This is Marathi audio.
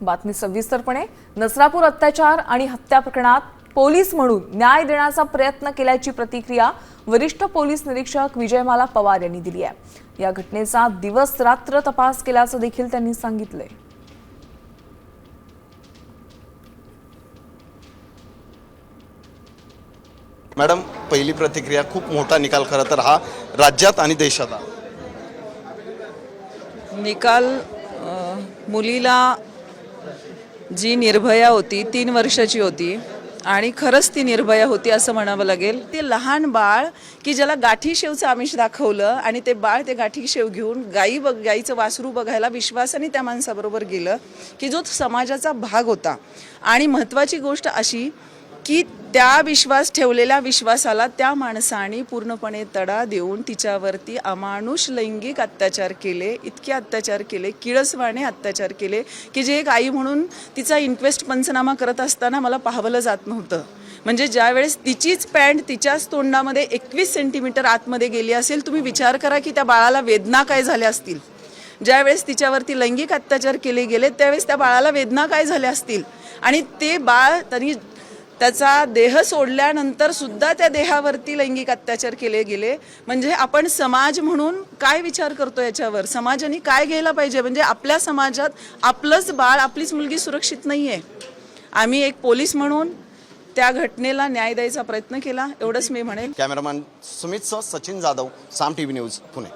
बातमी सविस्तरपणे। नसरापूर अत्याचार आणि हत्या प्रकरणात पोलीस म्हणून न्याय देण्याचा प्रयत्न केल्याची प्रतिक्रिया वरिष्ठ पोलीस निरीक्षक विजयमाला पवार यांनी दिली आहे। या घटनेचा दिवस रात्र तपास केल्याचं देखील त्यांनी सांगितलंय। मॅडम, पहिली प्रतिक्रिया, खूप मोठा निकाल खरं तर हा राज्यात आणि देशात निकाल मुलीला जी निर्भया होती 3 वर्षाची होती आणि खरंच ती निर्भया होती असं म्हणावं लागेल। ते लहान बाळ की ज्याला गाठी शेवचं आमिष दाखवलं आणि ते बाळ ते गाठी शेव घेऊन गाईचं वासरू बघायला विश्वासाने त्या माणसाबरोबर गेलं की जो समाजाचा भाग होता। आणि महत्त्वाची गोष्ट अशी की त्या विश्वास ठेवलेल्या विश्वासाला त्या माणसाने पूर्णपणे तडा देऊन तिच्यावरती अमानुष लैंगिक अत्याचार केले, इतके अत्याचार केले, किळसवाणे अत्याचार केले की जे एक आई म्हणून तिचा इन्क्वेस्ट पंचनामा करत असताना मला पाहावलं जात नव्हतं। म्हणजे ज्यावेळेस तिचीच पॅन्ट तिच्याच तोंडामध्ये 21 सेंटीमीटर आतमध्ये गेली असेल, तुम्ही विचार करा की त्या बाळाला वेदना काय झाल्या असतील। ज्यावेळेस तिच्यावरती लैंगिक अत्याचार केले गेले त्यावेळेस त्या बाळाला वेदना काय झाल्या असतील। आणि ते बाळ त्यांनी त्याचा देह सोडल्यानंतर सुद्धा त्या देहावरती लैंगिक अत्याचार केले गेले। म्हणजे आपण समाज म्हणून काय विचार करतो याच्यावर, समाजाने काय घ्यायला पाहिजे। म्हणजे आपल्या समाजात आपलंच बाळ, आपलीच मुलगी सुरक्षित नाही आहे। आम्ही एक पोलीस म्हणून त्या घटनेला न्याय द्यायचा प्रयत्न केला, एवढंच मी म्हणेन। कॅमेरामॅन सुमित सह सचिन जाधव, साम टीव्ही न्यूज, पुणे।